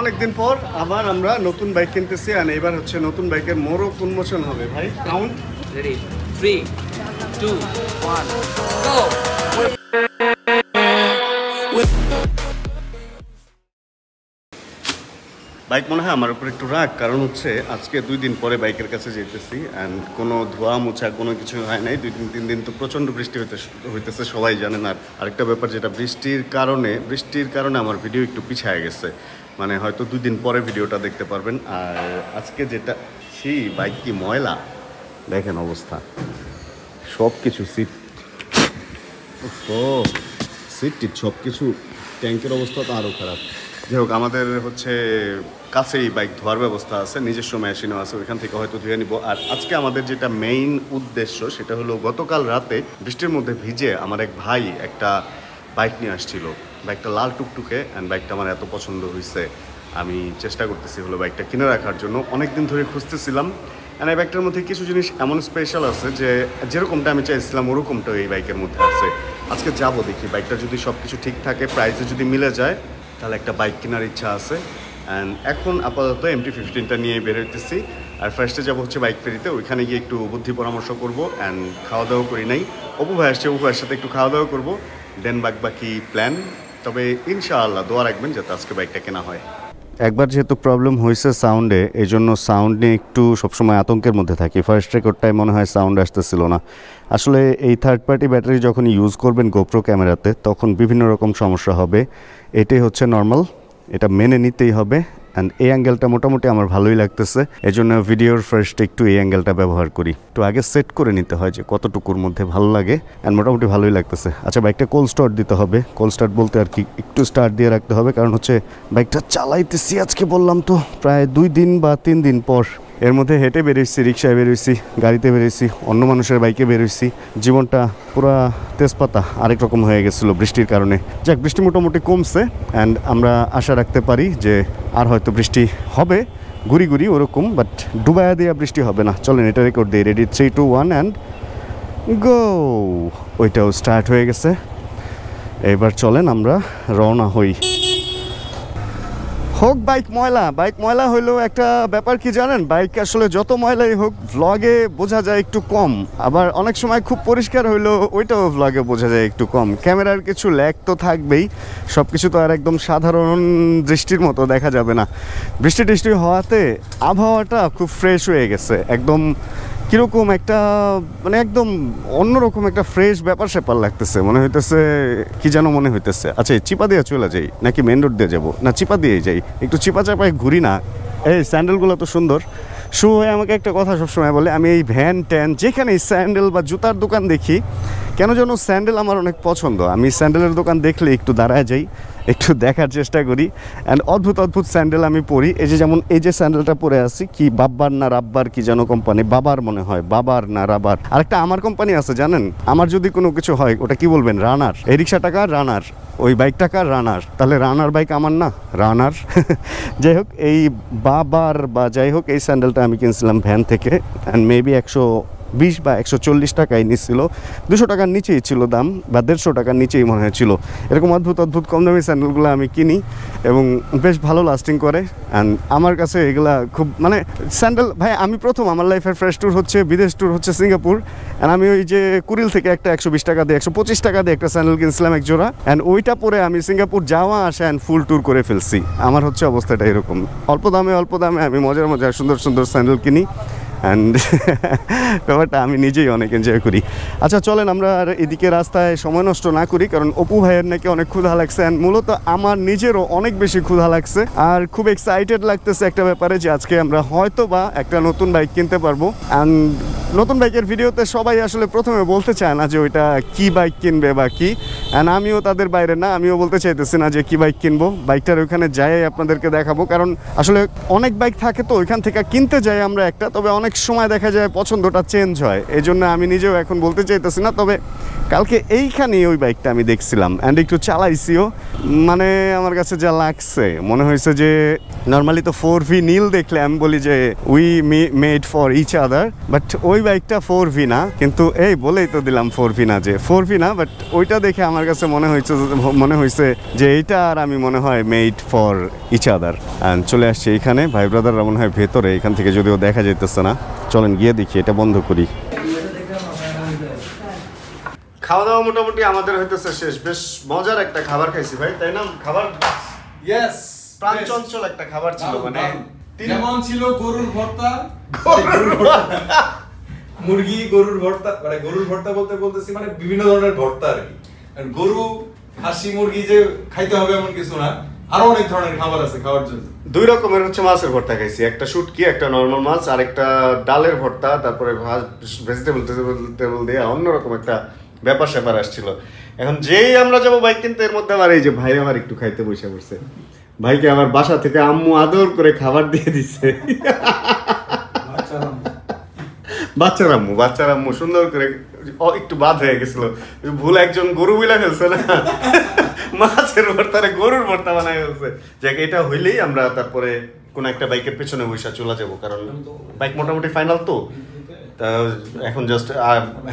অনেকদিন পর আবার আমরা নতুন বাইক কিনতেছি আর এবার হচ্ছে নতুন বাইকের মোড়ক উন্মোচন হবে ভাই। কাউন্ট রেডি 3 2 1 গো। বাইক মনে হয় আমার উপর একটু রাগ, কারণ হচ্ছে আজকে 2 দিন পরে বাইকের কাছে যেতেছি অ্যান্ড কোনো ধোয়া মোছা কোনো কিছু হয় নাই। 2-3 দিন তো প্রচণ্ড বৃষ্টি হইতেছে, সবাই জানেন। আর আরেকটা ব্যাপার যেটা বৃষ্টির কারণে আমার ভিডিও একটু পিছিয়ে গেছে, মানে হয়তো 2 দিন পরে ভিডিওটা দেখতে পারবেন। আর আজকে যেটা বাইক কি ময়লা দেখেন অবস্থা, সব কিছু সিট সব কিছু, ট্যাঙ্কের অবস্থা তো আরও খারাপ। যাই হোক, আমাদের হচ্ছে কাছেই বাইক ধোয়ার ব্যবস্থা আছে, নিজস্ব মেশিনও আছে, ওইখান থেকে হয়তো ধুয়ে নিব। আর আজকে আমাদের যেটা মেইন উদ্দেশ্য সেটা হলো, গতকাল রাতে বৃষ্টির মধ্যে ভিজে আমার এক ভাই একটা বাইক নিয়ে আসছিল, বাইকটা লাল টুকটুকে, অ্যান্ড বাইকটা আমার এত পছন্দ হয়েছে, আমি চেষ্টা করতেছি হলো বাইকটা কিনে রাখার জন্য। অনেক দিন ধরে খুঁজতেছিলাম, অ্যান্ড এই বাইকটার মধ্যে কিছু জিনিস এমন স্পেশাল আছে যে যেরকমটা আমি চাইছিলাম ওরকমটাও এই বাইকের মধ্যে আছে। আজকে যাবো, দেখি বাইকটা যদি সব কিছু ঠিক থাকে, প্রাইসে যদি মিলে যায়, তাহলে একটা বাইক কেনার ইচ্ছা আছে। অ্যান্ড এখন আপাতত MT-15টা নিয়ে বের হইতেছি। আর ফার্স্টে যাবো হচ্ছে বাইক ফেরিতে, ওইখানে গিয়ে একটু বুদ্ধি পরামর্শ করবো অ্যান্ড খাওয়া দাওয়া করি নাই। অপু ভাই আসছে, অপু ভাইয়ের সাথে একটু খাওয়া দাওয়া করবো, দেন বাকি প্ল্যান। তবে ইনশাআল্লাহ দোয়া রাখবেন যাতে আজকে বাইকটা কেনা হয়। একবার যেহেতু প্রবলেম হয়েছে সাউন্ডে, এই জন্য সাউন্ড নিয়ে একটু সবসময় আতঙ্কের মধ্যে থাকি। ফার্স্ট রেকর্ডটাই মনে হয় সাউন্ড আসতেছিল না। আসলে এই থার্ড পার্টি ব্যাটারি যখন ইউজ করবেন গোপ্রো ক্যামেরাতে, তখন বিভিন্ন রকম সমস্যা হবে, এটাই হচ্ছে নর্মাল, এটা মেনে নিতেই হবে। অ্যান্ড এই অ্যাঙ্গেলটা মোটামুটি আমার ভালোই লাগতেছে, এই জন্য ভিডিওর ফার্স্ট একটু এই অ্যাঙ্গেলটা ব্যবহার করি। তো আগে সেট করে নিতে হয় যে কতটুকুর মধ্যে ভালো লাগে, অ্যান্ড মোটামুটি ভালোই লাগতেছে। আচ্ছা, বাইকটা কোল্ড স্টার্ট দিতে হবে। কোল্ড স্টার্ট বলতে আর কি, একটু স্টার্ট দিয়ে রাখতে হবে, কারণ হচ্ছে বাইকটা চালাইতেছি আজকে বললাম তো প্রায় 2 দিন বা 3 দিন পর। এর মধ্যে হেঁটে বেরোইছি, রিক্সায় বেরোইছি, গাড়িতে বেরোইছি, অন্য মানুষের বাইকে বেরোইছি। জীবনটা পুরা তেজপাতা আরেক রকম হয়ে গেছিলো বৃষ্টির কারণে। যাক, বৃষ্টি মোটামুটি কমছে, অ্যান্ড আমরা আশা রাখতে পারি যে আর হয়তো বৃষ্টি হবে গুড়ি গুড়ি ওরকম, বাট ডুবাইয়া দেওয়া বৃষ্টি হবে না। চলেন এটা রেকর্ড দিই। Ready 3 2 1 and go. ওইটাও স্টার্ট হয়ে গেছে। এবার চলেন আমরা রওনা হই। হোক বাইক ময়লা হইলেও একটা ব্যাপার কি জানেন, বাইক আসলে যত ময়লাই হোক ভ্লগে বোঝা যায় একটু কম, আবার অনেক সময় খুব পরিষ্কার হইলেও ওইটাও ভ্লগে বোঝা যায় একটু কম। ক্যামেরার কিছু ল্যাগ তো থাকবেই, সব কিছু তো আর একদম সাধারণ দৃষ্টির মতো দেখা যাবে না। বৃষ্টি টিষ্টি হওয়াতে আবহাওয়াটা খুব ফ্রেশ হয়ে গেছে, একদম কীরকম একটা মানে একদম অন্যরকম একটা ফ্রেশ ব্যাপার লাগতেছে, মনে হইতেছে কি যেন মনে হইতেছে। আচ্ছা, চিপা দিয়ে চলে যাই নাকি মেন রোড দিয়ে যাবো? না, চিপা দিয়েই যাই, একটু চিপা চাপায় ঘুরি না। এই স্যান্ডেলগুলো তো সুন্দর। শু হয়ে আমাকে একটা কথা সবসময় বলে, আমি এই ভ্যান ট্যান যেখানে স্যান্ডেল বা জুতার দোকান দেখি, কেন যেন স্যান্ডেল আমার অনেক পছন্দ। আমি স্যান্ডেলের দোকান দেখলে একটু দাঁড়ায় যাই, একটু দেখার চেষ্টা করি, অ্যান্ড অদ্ভুত স্যান্ডেল আমি পরি। এই যে যেমন এই যে স্যান্ডেলটা পরে আছি, কি বাব্বার না রাব্বার কি যেন কোম্পানি, বাবার মনে হয়, বাবার না রাবার। আরেকটা আমার কোম্পানি আছে জানেন, আমার যদি কোনো কিছু হয় ওটা কি বলবেন, রানার। এই রিক্সাটা কার? রানার। ওই বাইকটা কার? রানার। তাহলে রানার বাইক আমার না, রানার। যাই হোক, এই বাবার বা যাই হোক, এই স্যান্ডেলটা আমি কিনছিলাম ভ্যান থেকে, অ্যান্ড মেবি 120 বা 140 টাকায় নিচ্ছিল। 200 টাকার নিচেই ছিল দাম, বা 150 টাকার নিচেই মনে হয়েছিল। এরকম অদ্ভুত কম দামি স্যান্ডেলগুলো আমি কিনি এবং বেশ ভালো লাস্টিং করে। অ্যান্ড আমার কাছে এগুলা খুব মানে স্যান্ডেল ভাই, আমি প্রথম আমার লাইফের ফ্রেশ ট্যুর হচ্ছে, বিদেশ ট্যুর হচ্ছে সিঙ্গাপুর। অ্যান্ড আমি ওই যে কুরিল থেকে একটা 120 টাকা দিয়ে 125 টাকা দিয়ে একটা স্যান্ডেল কিনছিলাম এক জোড়া, অ্যান্ড ওইটা পরে আমি সিঙ্গাপুর যাওয়া আসা অ্যান্ড ফুল ট্যুর করে ফেলছি। আমার হচ্ছে অবস্থাটা এরকম, অল্প দামে আমি মজার সুন্দর স্যান্ডেল কিনি, অ্যান্ড ব্যাপারটা আমি নিজেই অনেক এনজয় করি। আচ্ছা, চলেন আমরা আর এদিকে রাস্তায় সময় নষ্ট না করি, কারণ অপু ভাইয়ের নাকি অনেক ক্ষুধা লাগছে, অ্যান্ড মূলত আমার নিজেরও অনেক বেশি ক্ষুধা লাগছে। আর খুব এক্সাইটেড লাগতেছে একটা ব্যাপারে, যে আজকে আমরা হয়তো বা একটা নতুন বাইক কিনতে পারবো। অ্যান্ড নতুন বাইকের ভিডিওতে সবাই আসলে প্রথমে বলতে চায় না যে ওইটা কি বাইক কিনবে বা কি, অ্যান্ড আমিও তাদের বাইরে না, আমিও বলতে চাইতেছি না যে কি বাইক কিনবো। বাইকটার ওইখানে যাই আপনাদেরকে দেখাবো, কারণ আসলে অনেক বাইক থাকে তো ওইখান থেকে কিনতে যাই আমরা একটা, তবে অনেক অনেক সময় দেখা যায় পছন্দটা চেঞ্জ হয়, এই জন্য আমি নিজেও এখন বলতে চাইতেছি না। তবে কালকে এইখানেই ওই বাইকটা আমি দেখছিলাম অ্যান্ড একটু চালাইছিও, মানে আমার কাছে যা লাগছে মনে হয়েছে যে নর্মালি তো 4V নীল দেখলে আমি বলি যে we made for each other, but ওই বাইকটা 4V না, কিন্তু এই বলেই তো দিলাম 4V না, যে 4V না, বাট ওইটা দেখে আমার কাছে মনে হয়েছে যে এইটা আর আমি মনে হয় made for each other. And চলে আসছে এইখানে, ভাই ব্রাদাররা মনে হয় ভেতরে, এখান থেকে যদিও দেখা যাইতেছে না, চলেন গিয়ে দেখি, এটা বন্ধ করি। খাওয়া দাওয়া মোটামুটি আমাদের হইতেছে শেষ, বেশ মজার একটা খাবার খাইছি ভাই, তাই না? খাবার ইয়েস, প্রাণচঞ্চল একটা খাবার ছিল, মানে যেমন ছিল গরুর ভর্তা, মুরগি গরুর ভর্তা, মানে গরুর ভর্তা বলতেছি মানে বিভিন্ন ধরনের ভর্তা আর কি। গরু খাসি মুরগি যে খাইতে হবে এমন কিছু না, আরো অনেক ধরনের খাবার আছে খাওয়ার জন্য। দুই রকমের হচ্ছে মাছের ভর্তা খাইছি, একটা শুটকি, একটা নর্মাল মাছ, আর একটা ডালের ভর্তা, তারপরে ভেজিটেবল দিয়ে অন্যরকম একটা ব্যাপার স্যাপার আসছিল। এখন যেই আমরা যাবো বাইক কিনতে, এর মধ্যে আমার এই যে ভাই আমার একটু খাইতে বসে পড়ছে, ভাইকে আমার বাসা থেকে আম্মু আদর করে খাবার দিয়ে দিচ্ছে। বাচ্চার আম্মু সুন্দর করে একটু বাদ হয়ে গেছিল, ভুল একজন গরু বিলা ফেলছে না, মাছের ভর্তারে গরুর ভর্তা বানায় ফেলছে। যাক, এটা হইলেই আমরা তারপরে কোন একটা বাইকের পেছনে বসে চলে যাবো, কারণ বাইক মোটামুটি ফাইনাল তো। তা এখন জাস্ট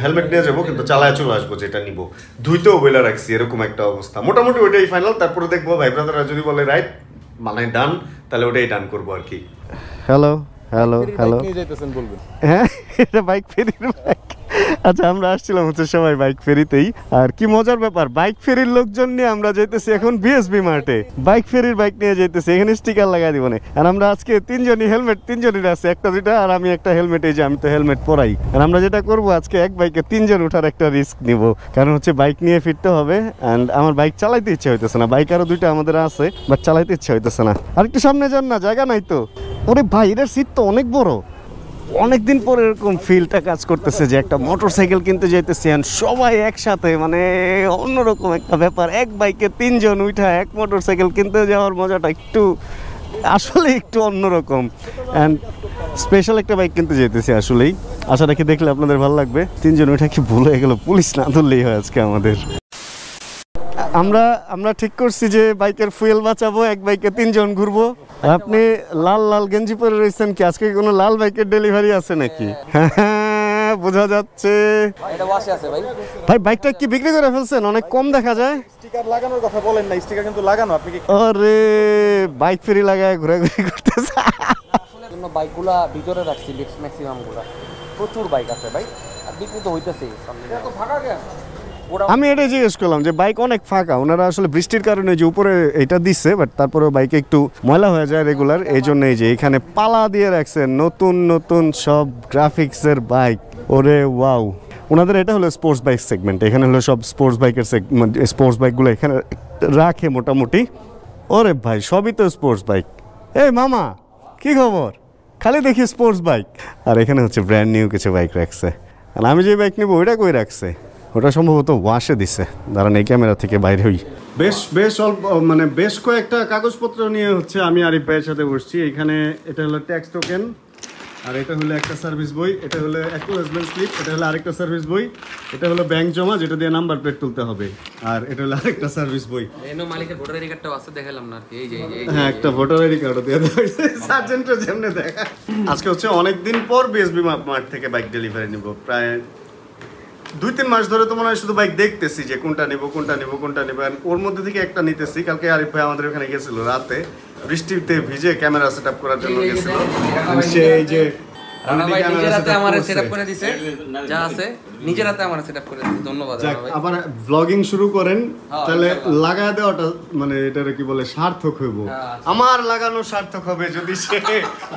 হেলমেট নিয়ে যাবো, কিন্তু চালায় চলে আসবো যেটা নিবো, ধুইতেও বইলা রাখছি, এরকম একটা অবস্থা। মোটামুটি ওইটাই ফাইনাল, তারপরে দেখবো ভাই ব্রাদাররা যদি বলে রাইট মানে ডান, তাহলে ওটাই ডান করবো আর কি। হ্যালো হ্যালো হ্যালো, হ্যাঁ এটা বাইক ফেরির বাইক। আচ্ছা, আমরা আসছিলাম হচ্ছে সবাই বাইক ফেরিতেই, আর কি মজার ব্যাপার, বাইক ফেরির লোকজন নিয়ে আমরা যাইতেছি এখন বিএসবি মার্টে, বাইক ফেরির বাইক নিয়ে যাইতেছি, এখানে স্টিকার লাগাই দিব না। আর আমরা আজকে তিনজনই হেলমেট, তিনজনের আছে, একটা দুইটা, আর আমি একটা হেলমেট, এই যে আমি তো হেলমেট পরাই। আর আমরা যেটা করবো আজকে এক বাইকে তিনজন ওঠার একটা রিস্ক নিব, কারণ হচ্ছে বাইক নিয়ে ফিরতে হবে। অ্যান্ড আমার বাইক চালাইতে ইচ্ছে হইতেছে না, বাইক আরো দুইটা আমাদের আছে, বাট চালাইতে ইচ্ছে হইতেছে না। আর একটু সামনে যান না, জায়গা নাই তো। ওরে ভাই, এটার সিট তো অনেক বড়, অনেকদিন পরে এরকম ফিলটা কাজ করতেছে যে একটা মোটরসাইকেল কিনতে যাইতেছি সবাই একসাথে, মানে অন্যরকম একটা ব্যাপার। এক বাইকে তিনজন উঠা এক মোটরসাইকেল কিনতে যাওয়ার মজাটা একটু আসলে একটু অন্যরকম। অ্যান্ড স্পেশাল একটা বাইক কিনতে যেতেছি আসলেই, আশা রাখি দেখলে আপনাদের ভালো লাগবে। তিনজন ওইটা কি ভুল হয়ে গেল, পুলিশ না ধরলেই হয় আজকে আমাদের। আমরা ঠিক করছি যে বাইকের ফুয়েল বাঁচাবো, এক বাইকে তিনজন ঘুরবো। আপনি লাল লাল গেঞ্জি পরে রয়েছেন কি, আজকে কোনো লাল বাইকের ডেলিভারি আছে নাকি? হ্যাঁ বোঝা যাচ্ছে। ভাই বাইকটা কি বিক্রি করে ফেলছেন? অনেক কম দেখা যায়। স্টিকার লাগানোর কথা বলেন না, স্টিকার কিন্তু লাগানো। আপনি কি আরে বাইক ফেরি লাগায় ঘোরাঘুরি করতেছে। জন্য বাইকগুলা ভিতরে রাখছি, ম্যাক্সিমাম গুলা প্রচুর বাইক আছে ভাই, আর বিক্রি তো হইতেছে। ফাঁকা কেন? আমি এটাই জিজ্ঞেস করলাম যে বাইক অনেক ফাঁকা, ওনারা আসলে বৃষ্টির কারণে যে উপরে এটা দিচ্ছে, বাট তারপরেও বাইকে একটু ময়লা হয়ে যায় রেগুলার, এই জন্য এই যে এখানে পালা দিয়ে রাখছেন নতুন নতুন সব গ্রাফিক্সের বাইক। ওরে ওয়াও, ওনাদের এটা হলো স্পোর্টস বাইক সেগমেন্ট, এখানে হলো সব স্পোর্টস বাইকের সেগমেন্ট, স্পোর্টস বাইকগুলো এখানে রাখে মোটামুটি। ওরে ভাই সবই তো স্পোর্টস বাইক। এই মামা কি খবর, খালি দেখি স্পোর্টস বাইক। আর এখানে হচ্ছে ব্র্যান্ড নিউ কিছু বাইক রাখছে, আর আমি যে বাইক নিব ওইটা কই রাখছে, ওটা সম্ভবত ওয়াশে দিছে। দাঁড়ান এই ক্যামেরা থেকে বাইরে হই। বেশ অল্প, মানে বেশ কয়েকটা কাগজপত্র নিয়ে হচ্ছে আমি আরিফ ভাইয়ের সাথে বসছি। এখানে এটা হলো ট্যাক্স টোকেন, আর এটা হলো একটা সার্ভিস বই, এটা হলো অ্যাকনোলেজমেন্ট স্লিপ, এটা হলো আরেকটা সার্ভিস বই, এটা হলো ব্যাংক জমা যেটা দিয়ে নাম্বার প্লেট তুলতে হবে, আর এটা হলো আরেকটা সার্ভিস বই। এনো মালিকের ভোটার আইডি কার্ডটাও আছে, দেখালাম না আর কি। এই যে হ্যাঁ, একটা ভোটার আইডি কার্ডও দিয়ে দেওয়া হয়েছে, সার্জেন্টের যেমনে দেখা। আজকে হচ্ছে অনেকদিন পর বিএসবি মার্ট থেকে বাইক ডেলিভারি নিব, প্রায় 2-3 মাস ধরে তো মনে হয় শুধু বাইক দেখতেছি যে কোনটা নেব। ওর মধ্যে থেকে একটা নিতেছি। কালকে আরিফ ভাই আমাদের ওখানে গেছিল রাতে, বৃষ্টিতে ভিজে ক্যামেরা সেট আপ করার জন্য গেছিল। সেই যে নিজের হাতে আমার সেটআপ করে দিয়েছে, যা আছে নিজের হাতে আমার সেটআপ করে দিয়েছে, ধন্যবাদ ভাই। আবার ব্লগিং শুরু করেন, তাহলে লাগায় দেওয়াটা মানে এটারে কি বলে সার্থক হইব। আমার লাগানো সার্থক হবে যদি সে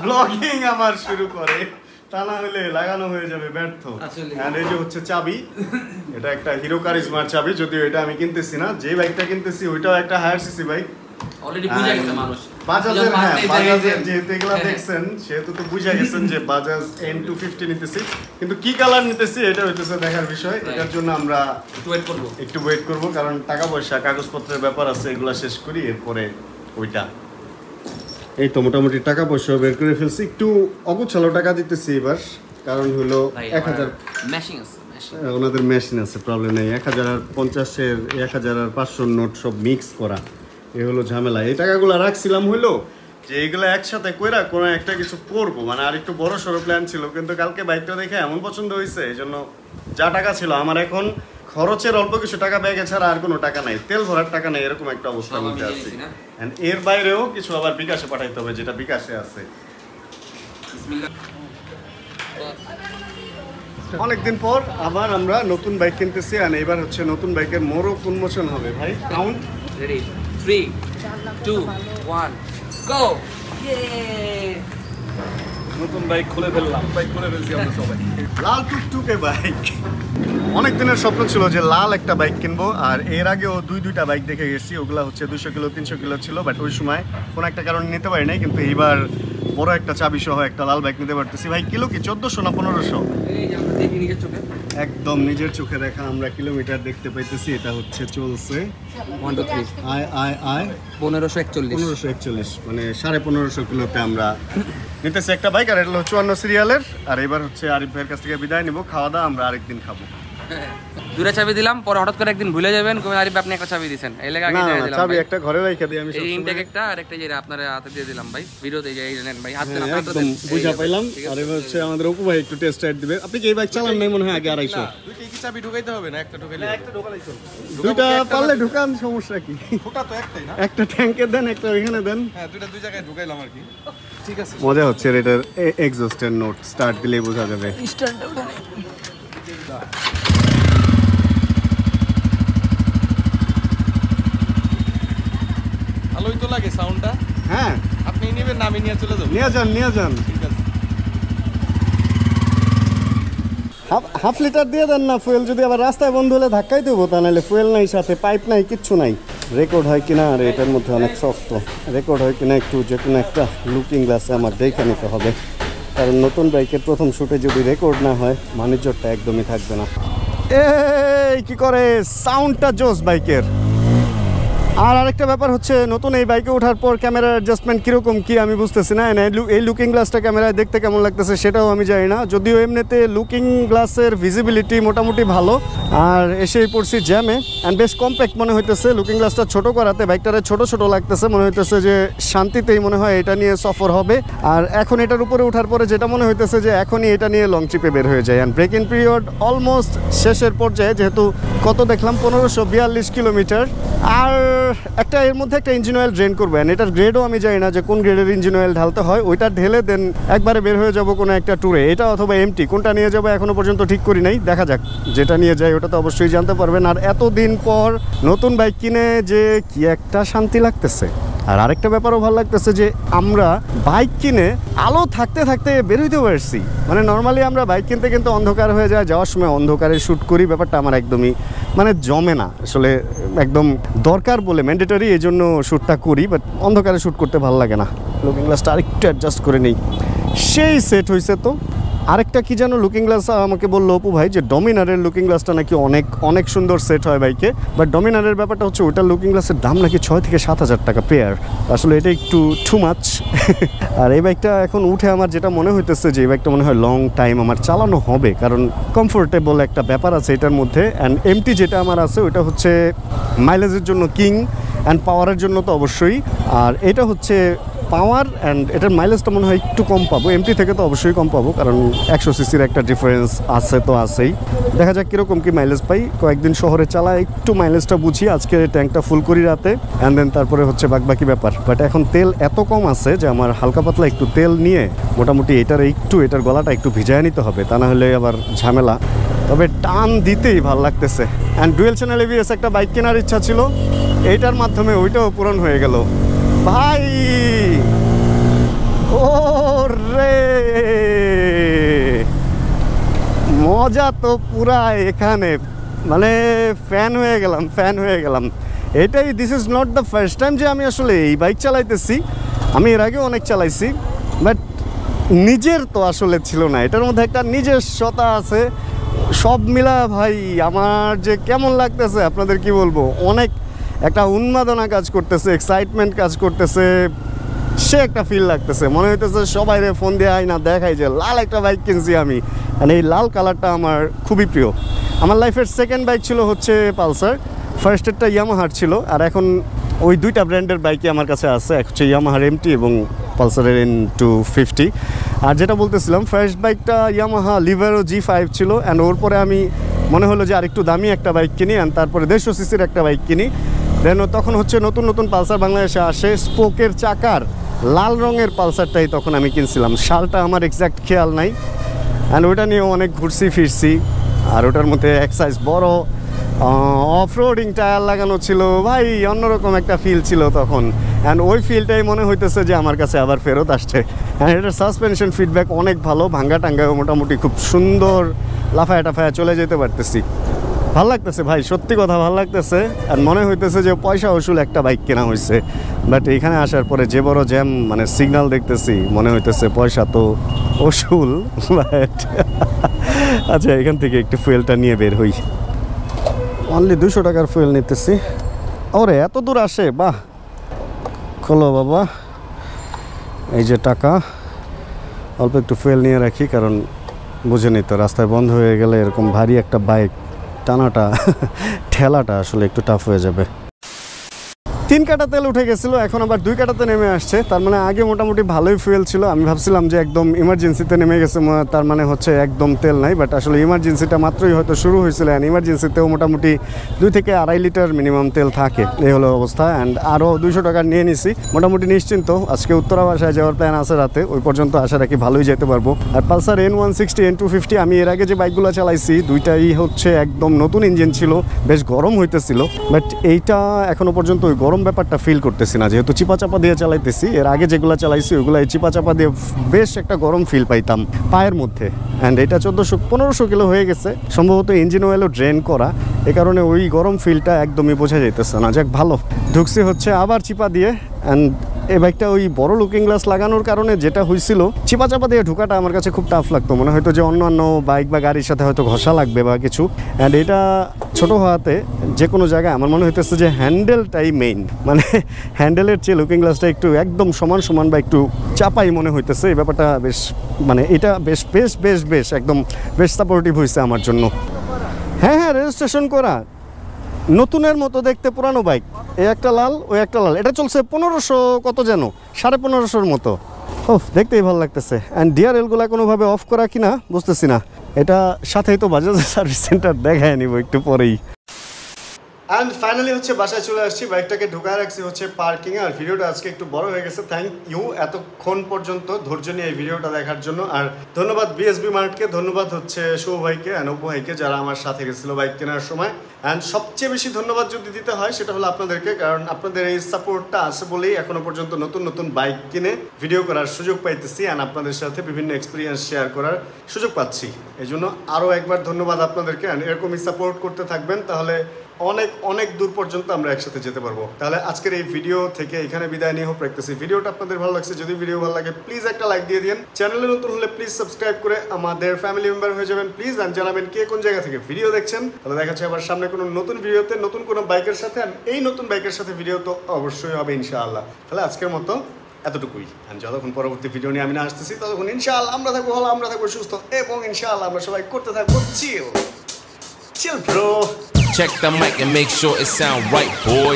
ব্লগিং আমার শুরু করে, তা না হলে লাগানো হয়ে যাবে ব্যর্থ। আর এই যে হচ্ছে চাবি, এটা একটা হিরো কারিজমার চাবি, যদিও এটা আমি কিনতেছি না, যে বাইকটা কিনতেছি ওইটাও একটা হায়ার সিসি বাইক। অলরেডি বুঝা গেছে মানুষ বাজাজের, হ্যাঁ বাজাজের যেহেতু এগুলা দেখছেন সেহেতু তো বুঝা গেছেন যে বাজাজ N250 নিতেছি, কিন্তু কি কালার নিতেছি এটা হইতেছে দেখার বিষয়। এটার জন্য আমরা একটু ওয়েট করব, কারণ টাকা পয়সা কাগজপত্রের ব্যাপার আছে, এগুলা শেষ করি এরপরে ওইটা। এই তো মোটামুটি টাকা পয়সা বের করে ফেলছি, একটু অগুছালো টাকা দিতেছি এবার, কারণ হলো 1000 ম্যাশিং আছে, ম্যাশিং ওনাদের মেশিন আছে, প্রবলেম নেই। 1050-এর 1000 আর 500 নোট সব মিক্স করা, এ হলো ঝামেলা। এই টাকাগুলো রাখছিলাম হইলো যে এইগুলো একসাথে কইরা কোনো একটা কিছু করবো, মানে আর একটু বড় সড়ো প্ল্যান ছিল, কিন্তু কালকে বাইকটা দেখে এমন পছন্দ হয়েছে, এই জন্য যা টাকা ছিল আমার এখন খরচের অল্প কিছু টাকা ব্যাগে ছাড়া আর কোনো টাকা নাই, তেল ভরার টাকা নেই, এরকম একটা অবস্থার মধ্যে আছি। এন্ড এর বাইরেও কিছু আবার বিকাশে পাঠাইতে হবে, যেটা বিকাশে আছে। অনেকদিন পর আবার আমরা নতুন বাইক কিনতেছি, আর এবার হচ্ছে নতুন বাইকের মোড়ক উন্মোচন হবে। ভাই কাউন্ট রেডি 3 2 1 গো। নতুন বাইক খুলে ফেললাম, বাইক খুলে ফেলছি আমরা সবাই। লাল টুকটুকে বাইক, অনেক দিনের স্বপ্ন ছিল যে লাল একটা বাইক কিনবো, আর এর আগেও দুইটা বাইক দেখে গেছি, ওগুলা হচ্ছে 200 কিলো 300 কিলো ছিল, বাট ওই সময় কোনো একটা কারণে নিতে পারি নাই, কিন্তু এইবার বড় একটা চাবি সহ একটা লাল বাইক নিতে পারতেছি। ভাই কিলো কি 1400 না 1500? এই যে আমরা দেখি নিজের চোখে, একদম নিজের চোখে দেখা আমরা কিলোমিটার দেখতে পাইতেছি। এটা হচ্ছে চলছে 1 2 3 আই 1541, মানে 1550 কিলোতে আমরা নিতেছি একটা বাইক, আর এটা হলো 54 সিরিয়ালের। আর এবার হচ্ছে আরিফ ভাইয়ের কাছ থেকে বিদায় নিব, খাওয়া দাওয়া আমরা আরেকদিন খাবো। দুটা চাবি দিলাম, পরে হঠাৎ করে একদিন ভুলে যাবেন, কবে আরিফ আপনি একটা চাবি দিবেন, এই লাগা আগে দিয়ে দিলাম। চাবি একটা ঘরে রাখা দিই আমি, এই ইনটেক একটা আর একটা যে আপনার হাতে দিয়ে দিলাম ভাই, ভিডিওতে এই যে নেন ভাই, হাতে না হাতে একদম বুঝা পাইলাম। আর এবার হচ্ছে আমাদের অপু ভাই একটু টেস্ট রাইড দিবে। আপনি কি এই বাইক চালান নাই মনে হয় আগে? 250 দুইটা কি চাবি ঢুকাইতে হবে না একটা ঢুকাইলে? একটা ঢুকালেই চলবে। দুইটা পারলে ঢুকান, সমস্যা কি? ফোটা তো একটাই না? একটা ট্যাঙ্কে দেন, একটা ওইখানে দেন। হ্যাঁ, দুইটা দুই জায়গায় ঢুকাইলাম আর কি। ঠিক আছে, মজা হচ্ছে। এটার এক্সস্টের নোট স্টার্ট দিলেই বোঝা যাবে। ভালোই তো লাগে সাউন্ডটা। হ্যাঁ, আপনি নেবেন না আমি নিয়ে চলে যাবো? নিয়ে যান। ঠিক আছে। হাফ লিটার দিয়ে দেন না ফুয়েল, যদি আবার রাস্তায় বন্ধ হলে ধাক্কাই দেবো, তা নাহলে ফুয়েল নাই, সাথে পাইপ নাই, কিচ্ছু নাই। রেকর্ড হয় কিনা, আর এটার মধ্যে অনেক শক্ত, রেকর্ড হয় কিনা একটু যে কোনো একটা লুকিং গ্লাসে আমার দেখে নিতে হবে, কারণ নতুন বাইকের প্রথম শুটে যদি রেকর্ড না হয় মানিজ্যটা একদমই থাকবে না। এই কি করে সাউন্ডটা জোস বাইকের। আর আরেকটা ব্যাপার হচ্ছে, নতুন এই বাইকে ওঠার পর ক্যামেরার অ্যাডজাস্টমেন্ট কীরকম কি আমি বুঝতেছি না। এই লুকিং গ্লাসটা ক্যামেরায় দেখতে কেমন লাগতেছে সেটাও আমি জানি না, যদিও এমনিতে লুকিং গ্লাসের ভিজিবিলিটি মোটামুটি ভালো। আর এসেই পড়ছি জ্যামে, অ্যান্ড বেশ কম্প্যাক্ট মনে হইতেছে। লুকিং গ্লাসটা ছোট করাতে বাইকটারে ছোট লাগতেছে, মনে হইতেছে যে শান্তিতেই মনে হয় এটা নিয়ে সফর হবে। আর এখন এটার উপরে ওঠার পরে যেটা মনে হইতেছে যে এখনই এটা নিয়ে লং ট্রিপে বের হয়ে যায়। And break in period almost শেষের পর্যায়ে, যেহেতু কত দেখলাম 1542 কিলোমিটার। আর একটা এর মধ্যে একটা ইঞ্জিন অয়েল ড্রেন করবেন, এটার গ্রেডও আমি জানি না যে কোন গ্রেডের ইঞ্জিন অয়েল ঢালতে হয়, ওইটা ঢেলে দেন একবারে বের হয়ে যাব কোনো একটা ট্যুরে। এটা অথবা এমটি, কোনটা নিয়ে যাবো এখনো পর্যন্ত ঠিক করি নাই, দেখা যাক। যেটা নিয়ে যাই ওটা তো অবশ্যই জানতে পারবেন। আর এতদিন পর নতুন বাইক কিনে যে কি একটা শান্তি লাগতেছে। আর আরেকটা ব্যাপারও ভালো লাগতেছে যে আমরা বাইক কিনে আলো থাকতে থাকতে বেরোইতে পারছি। মানে নর্মালি আমরা বাইক কিনতে কিন্তু অন্ধকার হয়ে যায়, যাওয়ার সময় অন্ধকারে শ্যুট করি, ব্যাপারটা আমার একদমই মানে জমে না আসলে, একদম দরকার বলে ম্যান্ডেটরি এই জন্য শ্যুটটা করি, বাট অন্ধকারে শ্যুট করতে ভালো লাগে না। লুকিং গ্লাসটা আরেকটু অ্যাডজাস্ট করে নেই, সেই সেট হয়েছে। তো আরেকটা কি যেন লুকিং গ্লাস আমাকে বললো অপু ভাই যে ডমিনারের লুকিং গ্লাসটা নাকি অনেক সুন্দর সেট হয় বাইকে, বাট ডমিনারের ব্যাপারটা হচ্ছে ওটার লুকিং গ্লাসের দাম নাকি 6 থেকে 7 হাজার টাকা পেয়ার। আসলে এটা একটু টু মাচ। আর এই বাইকটা এখন উঠে আমার যেটা মনে হইতেছে যে এই বাইকটা মনে হয় লং টাইম আমার চালানো হবে, কারণ কমফোর্টেবল একটা ব্যাপার আছে এটার মধ্যে। অ্যান্ড এমটি যেটা আমার আছে ওইটা হচ্ছে মাইলেজের জন্য কিং, অ্যান্ড পাওয়ারের জন্য তো অবশ্যই। আর এটা হচ্ছে পাওয়ার, অ্যান্ড এটার মাইলেজটা মনে হয় একটু কম পাবো, এমটি থেকে তো অবশ্যই কম পাবো, কারণ 100 সিসির একটা ডিফারেন্স আছে তো আছেই। দেখা যাক কীরকম কি মাইলেজ পাই, কয়েকদিন শহরে চালা একটু মাইলেজটা বুঝি। আজকে ট্যাঙ্কটা ফুল করি রাতে, অ্যান্ড দেন তারপরে হচ্ছে বাকি ব্যাপার। বাট এখন তেল এত কম আছে যে আমার হালকা পাতলা একটু তেল নিয়ে মোটামুটি এটার গলাটা একটু ভিজায় নিতে হবে, তা না হলে আবার ঝামেলা। তবে টান দিতেই ভালো লাগতেছে। অ্যান্ড ডুয়েল চ্যানেল এবিএস একটা বাইক কেনার ইচ্ছা ছিল, এইটার মাধ্যমে ওইটাও পূরণ হয়ে গেল ভাই। ও রে মজা তো পুরা এখানে, মানে ফ্যান হয়ে গেলাম। This is not the first time যে আমি আসলে এই বাইক চালাইতেছি, আমি এর আগেও অনেক চালাইছি, বাট নিজের তো আসলে ছিল না। এটার মধ্যে একটা নিজস্বতা আছে, সব মিলা ভাই আমার যে কেমন লাগতেছে আপনাদের কি বলবো, অনেক একটা উন্মাদনা কাজ করতেছে, এক্সাইটমেন্ট কাজ করতেছে, সে একটা ফিল লাগতেছে, মনে হইতেছে সবাই ফোন দিয়ে আয় না দেখাই যে লাল একটা বাইক কিনছি আমি। আর এই লাল কালারটা আমার খুবই প্রিয়। আমার লাইফের সেকেন্ড বাইক ছিল হচ্ছে পালসার, ফার্স্টেরটা ইয়ামাহার ছিল, আর এখন ওই দুইটা ব্র্যান্ডের বাইকই আমার কাছে আছে, এক হচ্ছে ইয়ামাহার এমটি এবং পালসারের N250। আর যেটা বলতেছিলাম, ফার্স্ট বাইকটা ইয়ামাহা লিভারো G5 ছিল, অ্যান্ড ওর পরে আমি মনে হলো যে আরেকটু দামি একটা বাইক কিনি, অ্যান্ড তারপরে 150 সিসির একটা বাইক কিনি। দেন তখন হচ্ছে নতুন নতুন পালসার বাংলাদেশে আসে, স্পোকের চাকার লাল রঙের পালসারটাই তখন আমি কিনছিলাম। সালটা আমার এক্স্যাক্ট খেয়াল নাই, অ্যান্ড ওটা নিয়েও অনেক ঘুরছি ফিরছি। আর ওটার মধ্যে এক সাইজ বড় অফ রোডিং টায়ার লাগানো ছিল, ভাই অন্যরকম একটা ফিল ছিল তখন। অ্যান্ড ওই ফিলটাই মনে হইতেছে যে আমার কাছে আবার ফেরত আসছে। অ্যান্ড এটার সাসপেনশন ফিডব্যাক অনেক ভালো, ভাঙ্গা টাঙ্গায় মোটামুটি খুব সুন্দর লাফায় টাফায় চলে যেতে পারতেছি। ভাল লাগতেছে ভাই, সত্যি কথা ভাল লাগতেছে। আর মনে হইতেছে যে পয়সা উসুল একটা বাইক কেনা হয়েছে। বাট এখানে আসার পরে যে বড় জ্যাম, মানে সিগন্যাল দেখতেছি, মনে হইতেছে পয়সা তো উসুল। বাট আচ্ছা, এখান থেকে একটু ফুয়েলটা নিয়ে বের হই। অনলি 200 টাকার ফুয়েল নিতেছি। ওরে এত দূর আসে, বাহ। খোলো বাবা, এই যে টাকা। অল্প একটু ফুয়েল নিয়ে রাখি, কারণ বুঝেনি তো রাস্তায় বন্ধ হয়ে গেলে এরকম ভারী একটা বাইক টানাটা ঠেলাটা আসলে একটু টাফ হয়ে যাবে। 3 কাটা তেল উঠে গেছিলো, এখন আবার 2 কাটাতে নেমে আসছে। তার মানে আগে মোটামুটি ভালোই ফুয়েল ছিল। আমি ভাবছিলাম যে একদম ইমার্জেন্সিতে নেমে গেছে, তার মানে হচ্ছে একদম তেল নাই। বাট আসলে ইমার্জেন্সিটা মাত্রই হয়তো শুরু হয়েছিল, অ্যান্ড ইমার্জেন্সিতেও মোটামুটি 2 থেকে 2.5 লিটার মিনিমাম তেল থাকে। এই হলো অবস্থা। অ্যান্ড আরও 200 টাকা নিয়ে নিছি, মোটামুটি নিশ্চিন্ত। আজকে উত্তরা বাসায় যাওয়ার প্ল্যান আছে রাতে, ওই পর্যন্ত আশা রাখি ভালোই যেতে পারবো। আর পালসার N160 N250 আমি এর আগে যে বাইকগুলো চালাইছি, দুইটাই হচ্ছে একদম নতুন ইঞ্জিন ছিল, বেশ গরম হইতেছিল। বাট এইটা এখনো পর্যন্ত ওই গরম ব্যাপারটা ফিল করতেছি না, যেহেতু চিপা চাপা দিয়ে চালাইতেছি। এর আগে যেগুলো চালাইছি ওইগুলো চিপা চাপা দিয়ে বেশ একটা গরম ফিল পাইতাম পায়ের মধ্যে। অ্যান্ড এটা 1400-1500 কিলো হয়ে গেছে, সম্ভবত ইঞ্জিন অয়েলও ড্রেন করা, এ কারণে ওই গরম ফিলটা একদমই বোঝা যাইতেছে না। যাক ভালো, ঢুকছি হচ্ছে আবার চিপা দিয়ে। অ্যান্ড এই বাইকটা ওই বড় লুকিং গ্লাস লাগানোর কারণে যেটা হয়েছিল, চিপা চাপা দিয়ে ঢোকাটা আমার কাছে খুব টাফ লাগতো। মনে হয়তো যে অন্যান্য বাইক বা গাড়ির সাথে হয়তো ঘষা লাগবে বা কিছু। অ্যান্ড এটা ছোটো হওয়াতে যে কোনো জায়গায় আমার মনে হইতেছে যে হ্যান্ডেলটাই মেইন, মানে হ্যান্ডেলের চেয়ে লুকিং গ্লাসটা একটু একদম সমান সমান বা একটু চাপাই মনে হইতেছে। এই ব্যাপারটা বেশ, মানে এটা বেশ বেশ বেশ বেশ একদম বেশ সাপোর্টিভ হয়েছে আমার জন্য। হ্যাঁ হ্যাঁ, রেজিস্ট্রেশন করা, নতুনের মতো দেখতে পুরানো বাইক। এই একটা লাল, ওই একটা লাল, এটা চলছে 1500 কত যেন, 1550-র মতো। ও দেখতেই ভালো লাগতেছে। অ্যান্ড ডিআরএলগুলো কোনোভাবে অফ করা কিনা বুঝতেছি না। এটা সাথেই তো বাজাজ সার্ভিস সেন্টার দেখায় নিব একটু পরেই। অ্যান্ড ফাইনালি হচ্ছে বাসায় চলে আসছি, বাইকটাকে ঢুকায় রাখছি হচ্ছে পার্কিংয়ে। আর ভিডিওটা আজকে একটু বড় হয়ে গেছে, থ্যাংক ইউ এতক্ষণ পর্যন্ত ধৈর্য নিয়ে এই ভিডিওটা দেখার জন্য। আর ধন্যবাদ বিএসবি মার্টকে, ধন্যবাদ হচ্ছে শুভ ভাইকে, অ্যানব ভাইকে, যারা আমার সাথে গেছিলো বাইক কেনার সময়। অ্যান্ড সবচেয়ে বেশি ধন্যবাদ যদি দিতে হয় সেটা হলো আপনাদেরকে, কারণ আপনাদের এই সাপোর্টটা আছে বলেই এখনো পর্যন্ত নতুন নতুন বাইক কিনে ভিডিও করার সুযোগ পাইতেছি, অ্যান্ড আপনাদের সাথে বিভিন্ন এক্সপিরিয়েন্স শেয়ার করার সুযোগ পাচ্ছি। এই জন্য আরও একবার ধন্যবাদ আপনাদেরকে। অ্যান্ড এরকমই সাপোর্ট করতে থাকবেন, তাহলে অনেক অনেক দূর পর্যন্ত আমরা একসাথে যেতে পারবো। তাহলে আজকের এই ভিডিও থেকে এখানে বিদায় নিয়ে হোক রাখতেছি। ভিডিওটা আপনাদের ভালো লাগছে, যদি ভিডিও ভালো লাগে প্লিজ একটা লাইক দিয়ে দিন। চ্যানেলে নতুন হলে প্লিজ সাবস্ক্রাইব করে আমাদের ফ্যামিলি মেম্বার হয়ে যাবেন প্লিজ। আর জানাবেন কে কোন জায়গা থেকে ভিডিও দেখছেন। তাহলে দেখা যাচ্ছে আবার সামনে কোনো নতুন ভিডিওতে নতুন কোনো বাইকের সাথে। এই নতুন বাইকের সাথে ভিডিও তো অবশ্যই হবে ইনশাআল্লাহ। তাহলে আজকের মতো এতটুকুই। আর যতক্ষণ পরবর্তী ভিডিও নিয়ে আমি না আসতেছি, ততক্ষণ ইনশাআল্লাহ আমরা থাকবো ভালো, আমরা থাকবো সুস্থ, এবং ইনশাআল্লাহ আমরা সবাই করতে থাকবো chill chill bro. Check the mic and make sure it sound right, boy.